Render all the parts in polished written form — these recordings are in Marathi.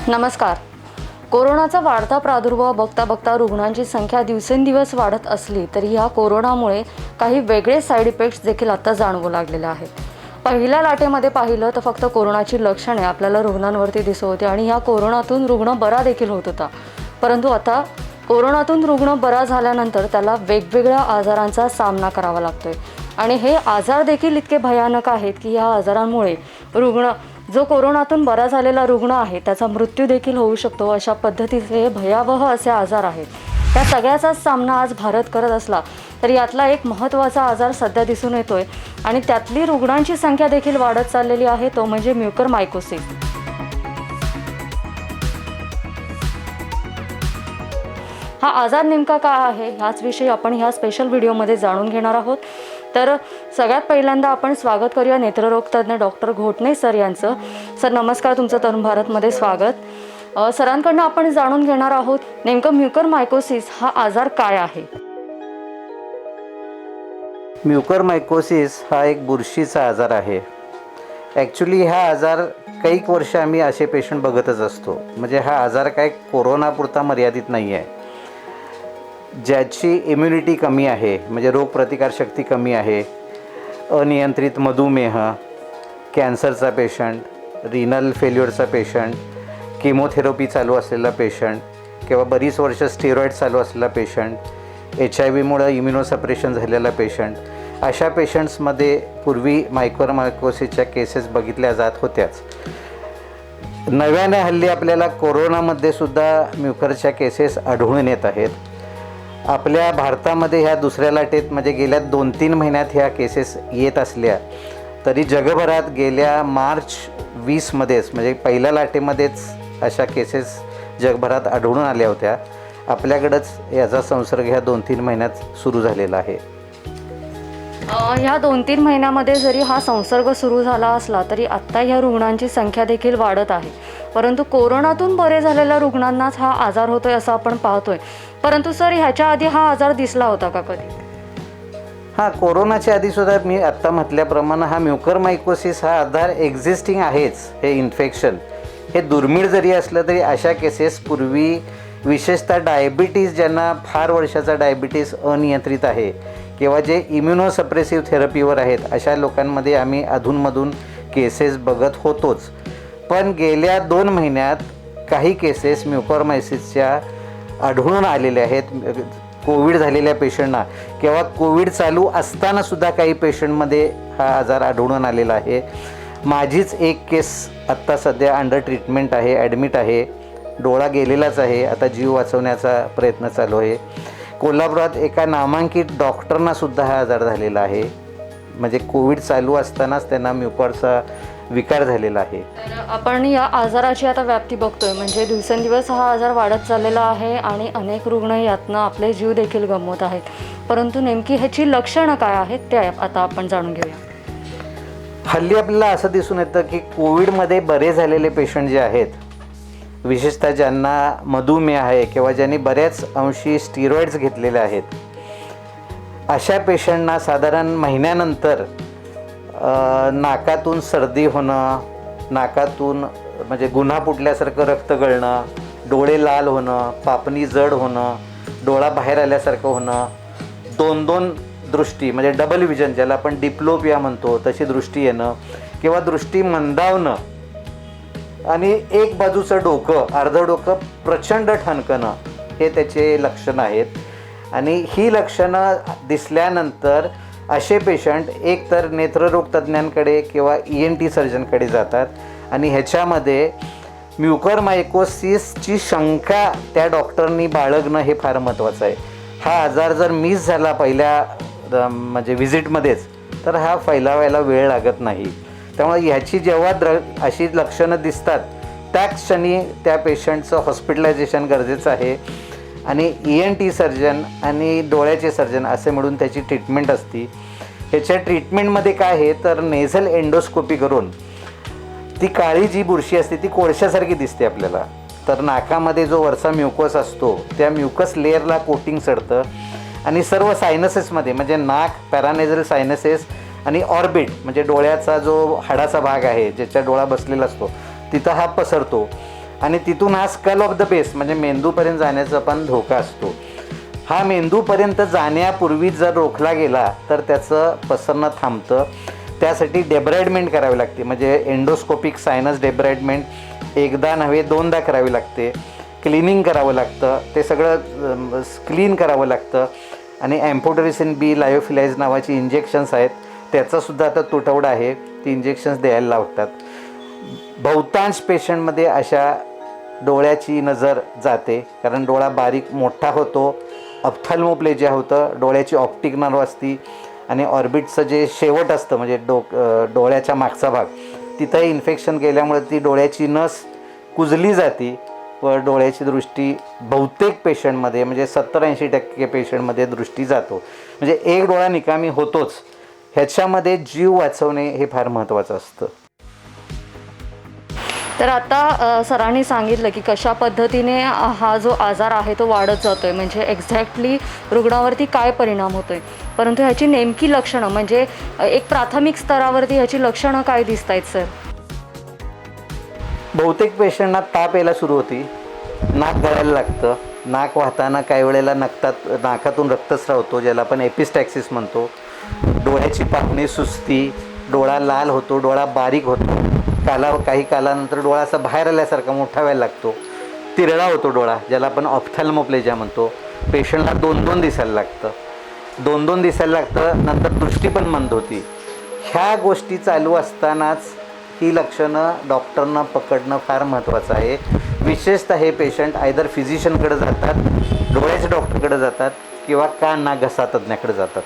नमस्कार. कोरोनाचा वाढता प्रादुर्भाव बघता बघता रुग्णांची संख्या दिवसेंदिवस वाढत असली तरी या कोरोनामुळे काही वेगळे साईड इफेक्ट्स देखील आता जाणवू लागलेले आहेत. पहिल्या लाटेमध्ये पाहिलं तर फक्त कोरोनाची लक्षणे आपल्याला रुग्णांवरती दिसत होती आणि या कोरोनातून रुग्ण बरा देखील होत होता. परंतु आता कोरोनातून रुग्ण बरा झाल्यानंतर त्याला वेगवेगळ्या आजारांचा सामना करावा लागतोय आणि हे आजार देखील इतके भयानक आहेत की या आजारांमुळे जो कोरोनातून बरा झालेला रुग्ण आहे त्याचा मृत्यू देखील होऊ शकतो. अशा पद्धतीचे भयावह असे आजार आहेत. त्या सगळ्याचाच सामना आज भारत करत असला तरी यातला एक महत्त्वाचा आजार सध्या दिसून येतोय आणि त्यातली रुग्णांची संख्या देखील वाढत चाललेली आहे, तो म्हणजे म्युकरमायकोसिस. हा आजार नेमका काय आहे ह्याच विषयी आपण ह्या स्पेशल व्हिडिओमध्ये जाणून घेणार आहोत. तर सगळ्यात पहिल्यांदा आपण स्वागत करूया नेत्ररोग तज्ज्ञ डॉक्टर घोटणे सर यांचं. सर नमस्कार, तुमचं तरुण भारतमध्ये स्वागत. सरांकडनं आपण जाणून घेणार आहोत नेमकं म्युकरमायकोसिस हा आजार काय आहे. म्युकरमायकोसिस हा एक बुरशीचा आजार आहे. ॲक्च्युली हा आजार काही वर्ष आम्ही असे पेशंट बघतच असतो. म्हणजे हा आजार काय कोरोनापुरता मर्यादित नाही आहे. ज्याची इम्युनिटी कमी आहे, म्हणजे रोगप्रतिकारशक्ती कमी आहे, अनियंत्रित मधुमेह, कॅन्सरचा पेशंट, रिनल फेल्युअरचा पेशंट, केमोथेरपी चालू असलेला पेशंट किंवा बरीच वर्ष स्टेरॉईड चालू असलेला पेशंट, HIV इम्युनोसप्रेशन झालेला पेशंट, अशा पेशंट्समध्ये पूर्वी म्युकरमायकोसिसच्या केसेस बघितल्या जात होत्याच. नव्याने हल्ली आपल्याला कोरोनामध्ये सुद्धा म्युकरच्या केसेस आढळून येत आहेत. आपल्या भारतामध्ये ह्या दुसऱ्या लाटेत म्हणजे गेल्या 2-3 महिन्यात ह्या केसेस येत असल्या तरी जगभरात गेल्या मार्च 20मध्येच म्हणजे पहिल्या लाटेमध्येच अशा केसेस जगभरात आढळून आल्या होत्या. आपल्याकडंच याचा संसर्ग ह्या 2-3 महिन्यात सुरू झालेला आहे. ह्या 2-3 महिन्यामध्ये जरी हा संसर्ग सुरू झाला असला तरी आत्ता ह्या रुग्णांची संख्या देखील वाढत आहे. परंतु कोरोनातून बरे झालेल्या रुग्णांनाच हा आजार होतोय असं आपण पाहतोय. परंतु सर ह्याच्या आधी हा आजार दिसला होता का कधी. हां, कोरोनाच्या आधीसुद्धा मी आत्ता म्हटल्याप्रमाणे हा म्युकरमायकोसिस हा आजार एक्झिस्टिंग आहेच. हे इन्फेक्शन हे दुर्मिळ जरी असलं तरी अशा केसेस पूर्वी विशेषतः डायबिटीज, ज्यांना फार वर्षाचा डायबिटीस अनियंत्रित आहे किंवा जे इम्युनोसप्रेसिव्ह थेरपीवर आहेत अशा लोकांमध्ये आम्ही अधूनमधून केसेस बघत होतोच. पण गेल्या 2 महिन्यात काही केसेस म्युकरमायकोसिसच्या आढळून आलेल्या आहेत. कोविड झालेल्या पेशंटना किंवा कोविड चालू असतानासुद्धा काही पेशंटमध्ये हा आजार आढळून आलेला आहे. माझीच एक केस आत्ता सध्या अंडर ट्रीटमेंट आहे, ॲडमिट आहे. डोळा गेलेलाच आहे, आता जीव वाचवण्याचा प्रयत्न चालू आहे. कोल्हापुरात एका नामांकित डॉक्टरनासुद्धा हा आजार झालेला आहे. म्हणजे कोविड चालू असतानाच त्यांना म्युकरचा विकार झालेला आहे. तर आपण या आजाराची आता व्याप्ती बघतोय, म्हणजे दिवसेंदिवस हा आजार वाढत चाललेला आहे आणि अनेक रुग्ण यातनं आपले जीव देखील गमवत आहेत. परंतु नेमकी ह्याची लक्षणं काय आहेत ते आता आपण जाणून घेऊया. हल्ली आपल्याला असं दिसून येतं की कोविडमध्ये बरे झालेले पेशंट जे आहेत, विशेषतः ज्यांना मधुमेह आहे किंवा ज्यांनी बऱ्याच अंशी स्टिरॉइड्स घेतलेले आहेत, अशा पेशंटना साधारण महिन्यानंतर नाकातून सर्दी होणं, नाकातून म्हणजे गुन्हा फुटल्यासारखं रक्त गळणं, डोळे लाल होणं, पापणी जड होणं, डोळा बाहेर आल्यासारखं होणं, 2-2 दृष्टी म्हणजे डबल विजन ज्याला आपण डिप्लोपिया म्हणतो तशी दृष्टी येणं किंवा दृष्टी मंदावणं आणि एक बाजूचं डोकं, अर्धं डोकं प्रचंड ठणकणं, हे त्याचे लक्षणं आहेत. आणि ही लक्षणं दिसल्यानंतर असे पेशंट एकतर नेत्ररोग तज्ज्ञांकडे किंवा ENT सर्जनकडे जातात आणि ह्याच्यामध्ये म्युकरमायकोसिसची शंका त्या डॉक्टरनी बाळगणं हे फार महत्त्वाचं आहे. हा आजार जर मिस झाला पहिल्या म्हणजे व्हिजिटमध्येच तर हा फैलावायला वेळ लागत नाही. त्यामुळे ह्याची जेव्हा अशी लक्षणं दिसतात त्याच क्षणी त्या पेशंटचं हॉस्पिटलायझेशन गरजेचं आहे आणि ENT सर्जन आणि डोळ्याचे सर्जन असे मिळून त्याची ट्रीटमेंट असती. ह्याच्या ट्रीटमेंटमध्ये काय आहे तर नेझल एंडोस्कोपी करून ती काळी जी बुरशी असते ती कोळशासारखी दिसते आपल्याला. तर नाकामध्ये जो वरचा म्युकस असतो त्या म्युकस लेअरला कोटिंग चढतं आणि सर्व सायनसेसमध्ये म्हणजे नाक, पॅरानेझल सायनसेस आणि ऑर्बिट म्हणजे डोळ्याचा जो हाडाचा भाग आहे ज्याच्या डोळा बसलेला असतो तिथं हा पसरतो आणि तिथून हा स्कल ऑफ द बेस म्हणजे मेंदूपर्यंत जाण्याचा पण धोका असतो. हा मेंदूपर्यंत जाण्यापूर्वी जर रोखला गेला तर त्याचं पसरणं थांबतं. त्यासाठी डेब्राइडमेंट करावी लागते, म्हणजे एंडोस्कोपिक सायनस डेब्राइडमेंट एकदा नव्हे दोनदा करावी लागते. क्लिनिंग करावं लागतं, ते सगळं क्लीन करावं लागतं. आणि ॲम्फोटेरिसिन बी लायोफिलाइज नावाची इंजेक्शन्स आहेत, त्याचासुद्धा आता तुटवडा आहे, ती इंजेक्शन्स द्यायला लावतात. बहुतांश पेशंटमध्ये अशा डोळ्याची नजर जाते, कारण डोळा बारीक मोठा होतो. ऑप्थॅल्मोप्लेजिया होतं, डोळ्याची ऑप्टिक नर्व असती आणि ऑर्बिटचं जे शेवट असतं म्हणजे डोळ्याच्या मागचा भाग, तिथं इन्फेक्शन गेल्यामुळे ती डोळ्याची नस कुजली जाते व डोळ्याची दृष्टी बहुतेक पेशंटमध्ये म्हणजे 70-80% पेशंटमध्ये दृष्टी जातो. म्हणजे एक डोळा निकामी होतोच. ह्याच्यामध्ये जीव वाचवणे हे फार महत्त्वाचं असतं. तर आता सरांनी सांगितलं की कशा पद्धतीने हा जो आजार आहे तो वाढत जातो आहे, म्हणजे एक्झॅक्टली रुग्णावरती काय परिणाम होतो आहे. परंतु ह्याची नेमकी लक्षणं म्हणजे एक प्राथमिक स्तरावरती ह्याची लक्षणं काय दिसत आहेत सर? बहुतेक पेशंटना ताप यायला सुरू होती, नाक गळायला लागतं, नाक वाहताना काही वेळेला नाकातून रक्तस्राव होतो, ज्याला आपण एपिस्टॅक्सिस म्हणतो. डोळ्याची पापणी सुस्ती, डोळा लाल होतो, डोळा बारीक होतो, काही कालानंतर डोळा असा बाहेर आल्यासारखा मोठा व्हायला लागतो. तिरळा होतो डोळा, ज्याला आपण ऑप्थॅल्मोप्लेजिया म्हणतो. पेशंटला 2-2 दिसायला लागतं, 2-2 दिसायला लागतं. नंतर दृष्टी पण मंद होती. ह्या गोष्टी चालू असतानाच ही लक्षणं डॉक्टरना पकडणं फार महत्त्वाचं आहे. विशेषतः हे पेशंट आयदर फिजिशियनकडे जातात, डोळ्याच्या डॉक्टरकडे जातात किंवा कान नाक घसा तज्ज्ञाकडे जातात.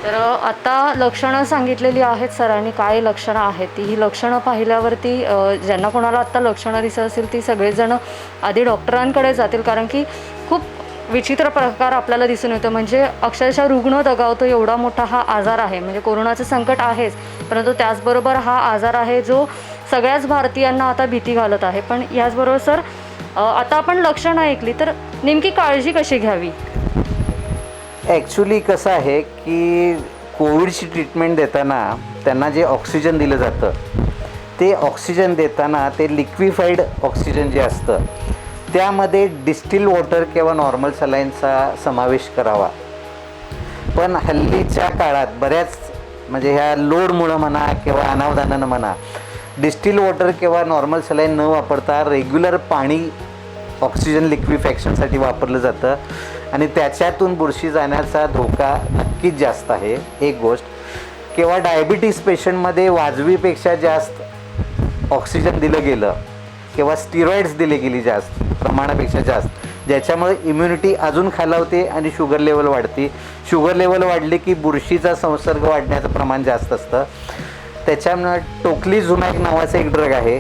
तर आता लक्षणं सांगितलेली आहेत सरांनी, काय लक्षणं आहेत ती. ही लक्षणं पाहिल्यावरती ज्यांना कोणाला आत्ता लक्षणं दिसत असेल ती सगळेजण आधी डॉक्टरांकडे जातील, कारण की खूप विचित्र प्रकार आपल्याला दिसून येतो. म्हणजे अक्षरशः रुग्ण दगावतो एवढा मोठा हा आजार आहे. म्हणजे कोरोनाचं संकट आहेच, परंतु त्याचबरोबर हा आजार आहे जो सगळ्याच भारतीयांना आता भीती घालत आहे. पण याचबरोबर सर आता आपण लक्षणं ऐकली तर नेमकी काळजी कशी घ्यावी? ॲक्च्युली कसं आहे की कोविडची ट्रीटमेंट देताना त्यांना जे ऑक्सिजन दिलं जातं ते ऑक्सिजन देताना ते लिक्विफाईड ऑक्सिजन जे असतं त्यामध्ये डिस्टिल वॉटर किंवा नॉर्मल सलाईनचा समावेश करावा. पण हल्लीच्या काळात बऱ्याच म्हणजे ह्या लोडमुळं म्हणा किंवा अनावधानानं म्हणा डिस्टिल वॉटर किंवा नॉर्मल सलाईन न वापरता रेग्युलर पाणी ऑक्सिजन लिक्विफॅक्शनसाठी वापरलं जातं आणि त्याच्यातून बुरशी जाण्याचा धोका नक्कीच जास्त आहे. एक गोष्ट. किंवा डायबिटीस पेशंटमध्ये वाजवीपेक्षा जास्त ऑक्सिजन दिलं गेलं किंवा स्टिरॉइड्स दिली गेली जास्त प्रमाणापेक्षा जास्त, ज्याच्यामुळे इम्युनिटी अजून खालावते आणि शुगर लेवल वाढते. शुगर लेवल वाढली की बुरशीचा संसर्ग वाढण्याचं प्रमाण जास्त असतं. त्याच्यामुळे टोक्लिझुमॅब नावाचं एक ड्रग आहे.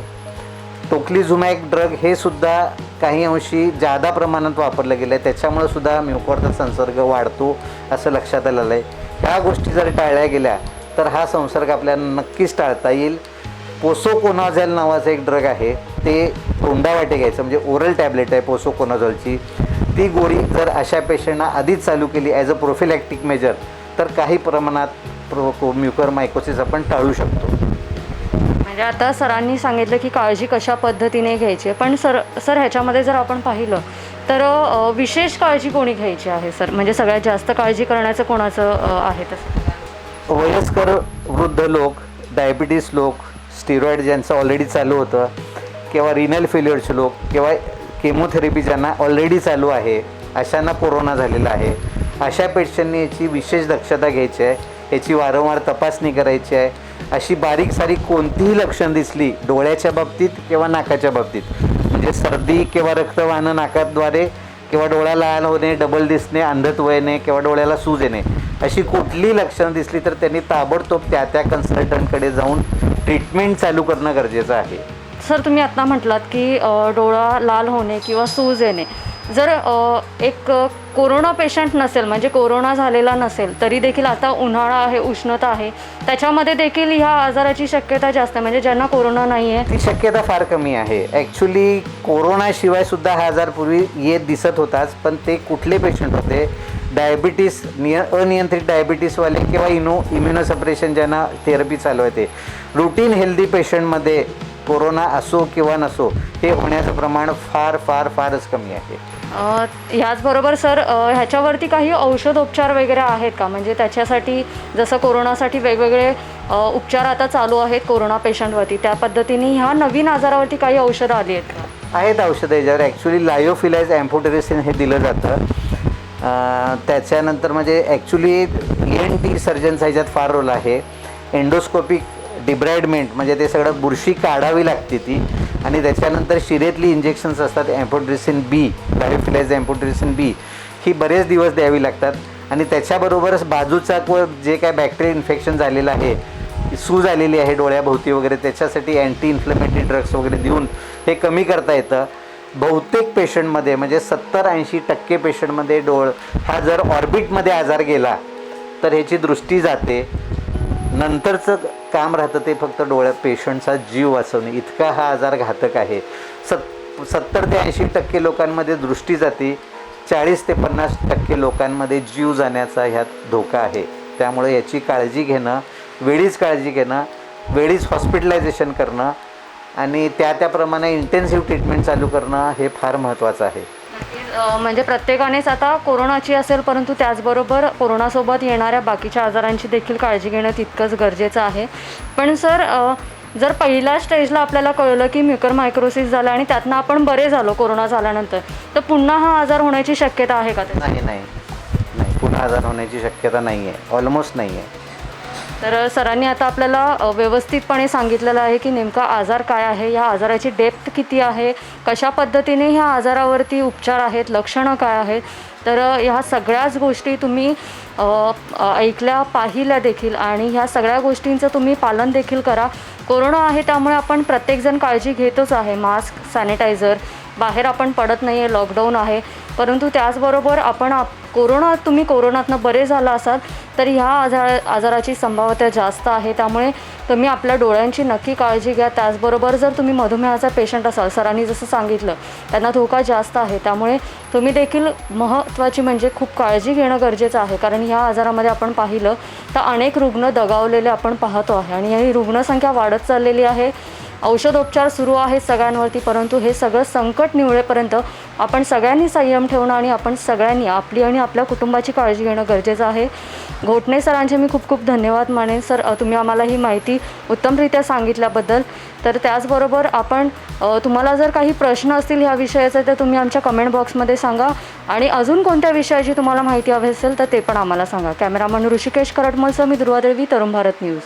टोक्लिझुमॅब ड्रग हे सुद्धा काही अंशी जादा प्रमाणात वापरलं गेलं आहे, त्याच्यामुळे सुद्धा म्युकॉर्चा संसर्ग वाढतो असं लक्षात आलेलं आहे. ह्या गोष्टी जर टाळल्या गेल्या तर हा संसर्ग आपल्याला नक्कीच टाळता येईल. पोसोकोनाझॉल नावाचं एक ड्रग आहे, ते तोंडावाटे घ्यायचं, म्हणजे ओरल टॅबलेट आहे पोसोकोनाझॉलची. ती गोळी जर अशा पेशंटना आधीच चालू केली ॲज अ प्रोफिलॅक्टिक मेजर तर काही प्रमाणात म्युकरमायकोसिस आपण टाळू शकतो. म्हणजे आता सरांनी सांगितलं की काळजी कशा पद्धतीने घ्यायची, पण सर ह्याच्यामध्ये जर आपण पाहिलं तर विशेष काळजी कोणी घ्यायची आहे सर? म्हणजे सगळ्यात जास्त काळजी करण्याचं कोणाचं आहे तसं? वयस्कर वृद्ध लोक, डायबिटीस लोक, स्टिरॉइड ज्यांचं ऑलरेडी चालू होतं किंवा रिनल फेल्युअरचे लोक किंवा केमोथेरपी ज्यांना ऑलरेडी चालू आहे, अशांना कोरोना झालेला आहे, अशा पेशंटनी याची विशेष दक्षता घ्यायची आहे. याची वारंवार तपासणी करायची आहे. अशी बारीक सारीक कोणतीही लक्षण दिसली डोळ्याच्या बाबतीत किंवा नाकाच्या बाबतीत, म्हणजे सर्दी किंवा रक्त वाहणं नाकाद्वारे किंवा डोळा लाल होणे, डबल दिसणे, अंधत्व येणे किंवा डोळ्याला सूज येणे, अशी कुठलीही लक्षणं दिसली तर त्यांनी ताबडतोब त्या कन्सल्टंटकडे जाऊन ट्रीटमेंट चालू करणं गरजेचं आहे. सर तुम्ही आत्ता म्हटलात की डोळा लाल होणे किंवा सूज येणे, जर एक कोरोना पेशंट नसेल म्हणजे कोरोना झालेला नसेल तरी देखील आता उन्हाळा आहे, उष्णता आहे, त्याच्यामध्ये देखील ह्या आजाराची शक्यता जास्त आहे, म्हणजे ज्यांना कोरोना नाही आहे ती शक्यता फार कमी आहे. ॲक्च्युली कोरोनाशिवाय सुद्धा हा आजार पूर्वी येत दिसत होताच, पण ते कुठले पेशंट होते? डायबिटीस अनियंत्रित डायबिटीसवाले किंवा इम्युनोसप्रेशन ज्यांना थेरपी चालू आहे ते. रुटीन हेल्दी पेशंटमध्ये कोरोना असो किंवा नसो हे होण्याचं प्रमाण फार फार फारच कमी आहे. ह्याचबरोबर सर ह्याच्यावरती काही औषधोपचार वगैरे आहेत का? म्हणजे त्याच्यासाठी जसं कोरोनासाठी वेगवेगळे उपचार आता चालू आहेत कोरोना पेशंटवरती, त्या पद्धतीने ह्या नवीन आजारावरती काही औषधं आली आहेत का? आहेत औषधं याच्यावर. ॲक्च्युली लायोफिलाइज एम्फोटेरिसिन हे दिलं जातं. त्याच्यानंतर म्हणजे ॲक्च्युली ENT सर्जनचा ह्याच्यात फार रोल आहे. एंडोस्कोपिक डिब्राइडमेंट म्हणजे ते सगळं बुरशी काढावी लागते ती, आणि त्याच्यानंतर शिरेतली इंजेक्शन्स असतात एम्फोटेरिसिन बी, लायोफिलाइज एम्फोटेरिसिन बी, ही बरेच दिवस द्यावी लागतात. आणि त्याच्याबरोबरच बाजूचा जे काय बॅक्टेरियल इन्फेक्शन झालेलं आहे, सूज आलेली आहे डोळ्याभोवती वगैरे, त्याच्यासाठी अँटी इन्फ्लेमेटरी ड्रग्स वगैरे देऊन हे कमी करता येतं. बहुतेक पेशंटमध्ये म्हणजे 70-80% पेशंटमध्ये हा जर ऑर्बिटमध्ये आजार गेला तर ह्याची दृष्टी जाते. नंतरचं काम राहतं ते फक्त पेशंटचा जीव वाचवणे. इतका हा आजार घातक आहे. 70 ते 80% लोकांमध्ये दृष्टी जाते, 40 ते 50% लोकांमध्ये जीव जाण्याचा ह्यात धोका आहे. त्यामुळे याची काळजी घेणं, वेळीच काळजी घेणं, वेळीच हॉस्पिटलायझेशन करणं आणि त्याप्रमाणे इंटेन्सिव्ह ट्रीटमेंट चालू करणं हे फार महत्त्वाचं आहे. म्हणजे प्रत्येकानेच आता कोरोनाची असेल, परंतु त्याचबरोबर कोरोनासोबत येणाऱ्या बाकीच्या आजारांची देखील काळजी घेणं तितकंच गरजेचं आहे. पण सर जर पहिल्या स्टेजला आपल्याला कळलं की म्युकरमायकोसिस झालं आणि त्यातनं आपण बरे झालो कोरोना झाल्यानंतर, तर पुन्हा हा आजार होण्याची शक्यता आहे का? नाही, पुन्हा आजार होण्याची शक्यता नाही आहे, ऑलमोस्ट नाही आहे. तर सरांनी आता आपल्याला व्यवस्थितपणे सांगितलेलं आहे की नेमका आजार काय आहे, या आजाराची डेप्थ किती आहे, कशा पद्धतीने ह्या आजारावरती उपचार आहेत, लक्षणं काय आहेत. तर ह्या सगळ्याच गोष्टी तुम्ही ऐकल्या, पाहिल्या देखील, आणि ह्या सगळ्या गोष्टींचं तुम्ही पालन देखील करा. कोरोना आहे त्यामुळे आपण प्रत्येकजण काळजी घेतोच आहे. मास्क, सॅनिटायझर, बाहेर आपण पडत नाही आहे, लॉकडाऊन आहे. परंतु त्याचबरोबर तुम्ही कोरोनातनं बरे झाला असाल तर ह्या आजाराची संभाव्यता जास्त आहे. त्यामुळे तुम्ही आपल्या डोळ्यांची नक्की काळजी घ्या. त्याचबरोबर जर तुम्ही मधुमेहाचा पेशंट असाल, सरांनी जसं सांगितलं, त्यांना धोका जास्त आहे. त्यामुळे तुम्ही देखील महत्त्वाची म्हणजे खूप काळजी घेणं गरजेचं आहे. कारण ह्या आजारामध्ये आपण पाहिलं तर अनेक रुग्ण दगावलेले आपण पाहतो आहे आणि ही रुग्णसंख्या वाढत चाललेली आहे. औषधोपचार सुरू आहेत सगळ्यांवरती, परंतु हे सगळं संकट निवळेपर्यंत आपण सगळ्यांनी संयम ठेवणं आणि आपण सगळ्यांनी आपली आणि आपल्या कुटुंबाची काळजी घेणं गरजेचं आहे. घोटणे सरांचे मी खूप खूप धन्यवाद मानेन. सर, तुम्ही आम्हाला ही माहिती उत्तमरित्या सांगितल्याबद्दल. तर त्याचबरोबर तुम्हाला जर काही प्रश्न असतील ह्या विषयाचे तर तुम्ही आमच्या कमेंट बॉक्समध्ये सांगा, आणि अजून कोणत्या विषयाची तुम्हाला माहिती हवी असेल तर ते पण आम्हाला सांगा. कॅमेरामन ऋषिकेश करटमलसह मी दुर्वादेवी, तरुण भारत न्यूज.